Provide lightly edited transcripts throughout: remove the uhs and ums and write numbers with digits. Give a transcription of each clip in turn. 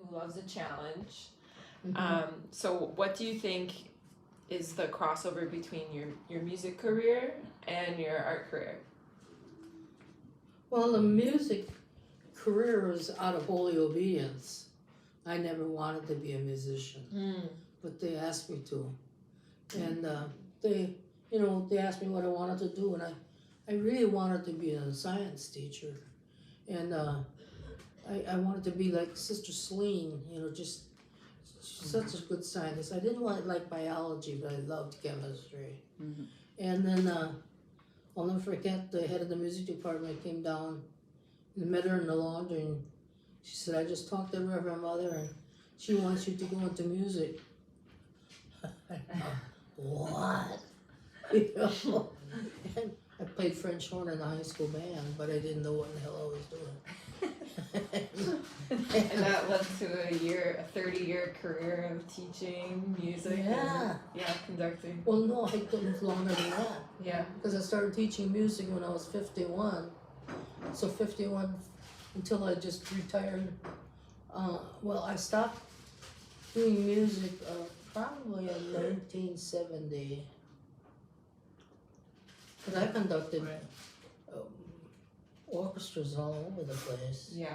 who loves a challenge. Mm-hmm. So what do you think is the crossover between your music career and your art career? Well, the music career was out of holy obedience. I never wanted to be a musician, but they asked me to. And they asked me what I wanted to do, and I really wanted to be a science teacher. And I wanted to be like Sister Celine, just she's such a good scientist. I didn't like biology, but I loved chemistry. Mm-hmm. And then I'll never forget the head of the music department came down and met her in the laundry, and she said, I just talked to Reverend Mother, and she wants you to go into music. What? And I played French horn in the high school band, but I didn't know what the hell I was doing. And that led to a 30-year career of teaching music. Yeah. And, conducting. Well, no, I took longer than that. Yeah. Because I started teaching music when I was 51. So 51 until I just retired. I stopped doing music probably in 1970. But I conducted orchestras all over the place. Yeah.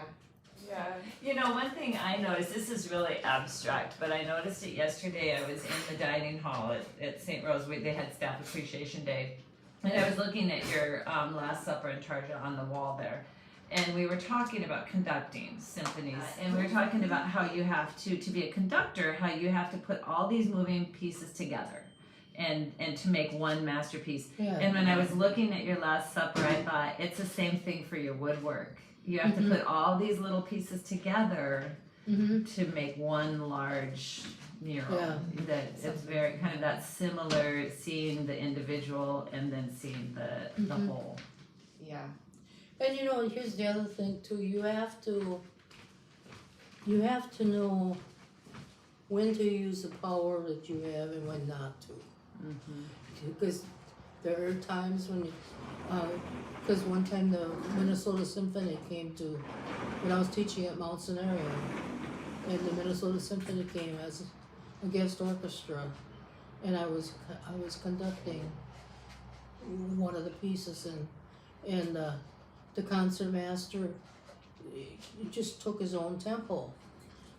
Yeah. One thing I noticed, this is really abstract, but I noticed it yesterday. I was in the dining hall at St. Rose. They had Staff Appreciation Day. And I was looking at your Last Supper and Charge on the wall there. And we were talking about conducting symphonies. And we were talking about how you have to be a conductor, how you have to put all these moving pieces together and to make one masterpiece. Yeah. And when I was looking at your Last Supper, I thought it's the same thing for your woodwork. You have to put all these little pieces together to make one large mural. Yeah. That it's very kind of that similar, seeing the individual and then seeing the whole. Yeah. And here's the other thing too. You have to know when to use the power that you have and when not to. Because there are times when, because one time the Minnesota Symphony came to, when I was teaching at Mount Scenario, and the Minnesota Symphony came as a guest orchestra, and I was conducting one of the pieces, and the concertmaster just took his own tempo,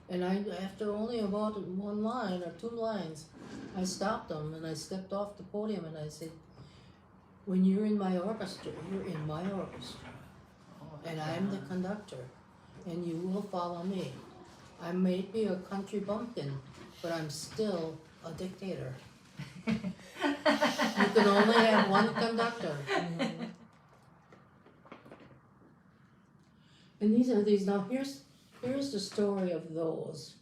and after only about one line or two lines, I stopped him and I stepped off the podium and I said, when you're in my orchestra, you're in my orchestra, and I'm the conductor, and you will follow me. I may be a country bumpkin, but I'm still a dictator. You can only have one conductor. And these are these. Now here's the story of those.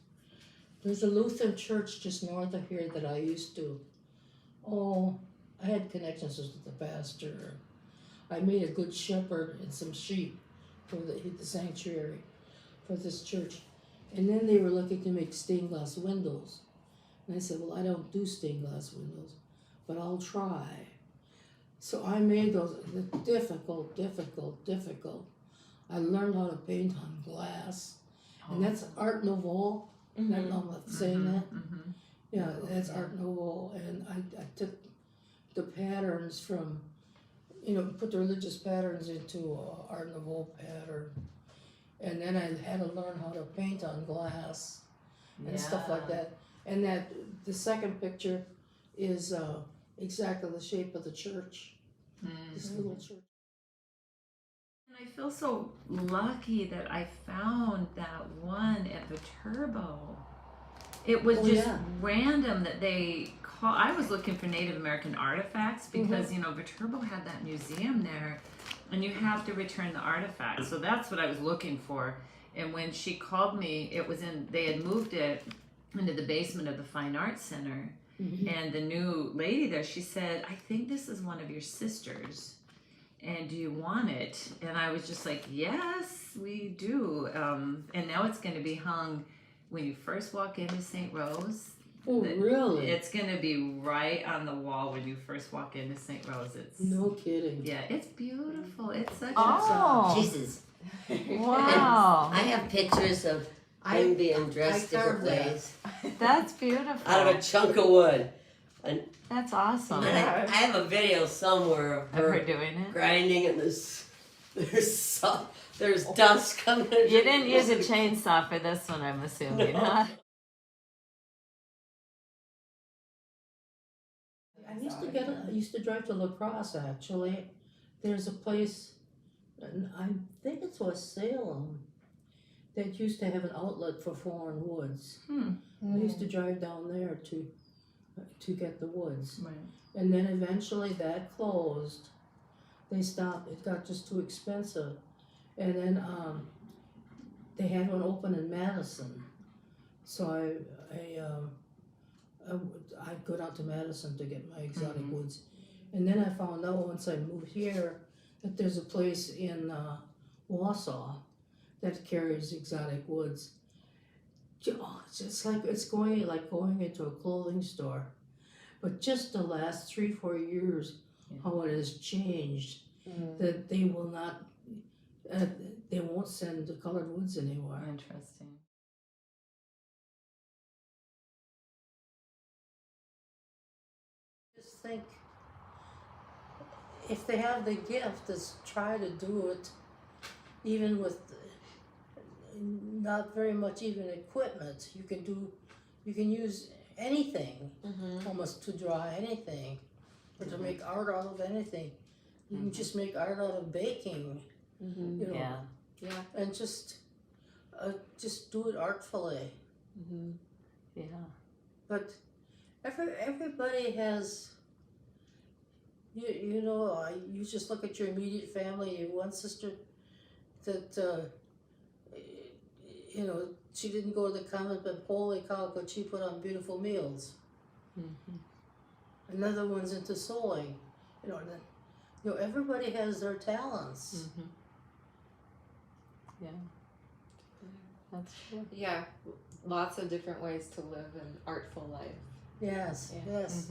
There's a Lutheran church just north of here that I used to. I had connections with the pastor. I made a good shepherd and some sheep for the sanctuary for this church. And then they were looking to make stained glass windows. And I said, well, I don't do stained glass windows, but I'll try. So I made those difficult. I learned how to paint on glass. And that's Art Nouveau. I don't know if I'm saying that. Yeah, that's Art Nouveau. And I took the patterns from, put the religious patterns into Art Nouveau pattern. And then I had to learn how to paint on glass and stuff like that. And the second picture is exactly the shape of the church, this little church. And I feel so lucky that I found that one at Viterbo. It was random that they call. I was looking for Native American artifacts because Viterbo had that museum there, and you have to return the artifacts. So that's what I was looking for. And when she called me, they had moved it into the basement of the Fine Arts Center. And the new lady there, she said, I think this is one of your sisters. And do you want it? And I was just like, yes, we do. And now it's going to be hung when you first walk into St. Rose. Oh, really? It's going to be right on the wall when you first walk into St. Rose. No kidding. Yeah, it's beautiful. It's such Oh, a... Jesus. Wow. I have pictures of him being dressed different carved that. ways That's beautiful. out of a chunk of wood. That's awesome. And I have a video somewhere of Of her her doing it. grinding, and there's dust coming. You didn't use a chainsaw for this one, I'm assuming, No. huh? I used to drive to La Crosse, actually. There's a place, and I think it's West Salem, that used to have an outlet for foreign woods. I used to drive down there to get the woods. Right. And then eventually that closed. They stopped. It got just too expensive. And then they had one open in Madison. So I'd go down to Madison to get my exotic woods. And then I found out once I moved here that there's a place in Wausau that carries exotic woods. Oh, it's just like going into a clothing store. But just the last 3-4 years, how it has changed, that they will not, they won't send the colored woods anymore. Interesting. Just think, if they have the gift, let's try to do it, even with not very much even equipment. You can use anything almost to draw anything, or to make art out of anything. You can just make art out of baking, you know, and just do it artfully. Yeah. But everybody has, you know, you just look at your immediate family. You have one sister that, you know, she didn't go to the convent, but holy cow, could she put on beautiful meals. Another one's into sewing. You know, everybody has their talents. Yeah. That's true. Yeah, lots of different ways to live an artful life. Yes, Yeah. yes.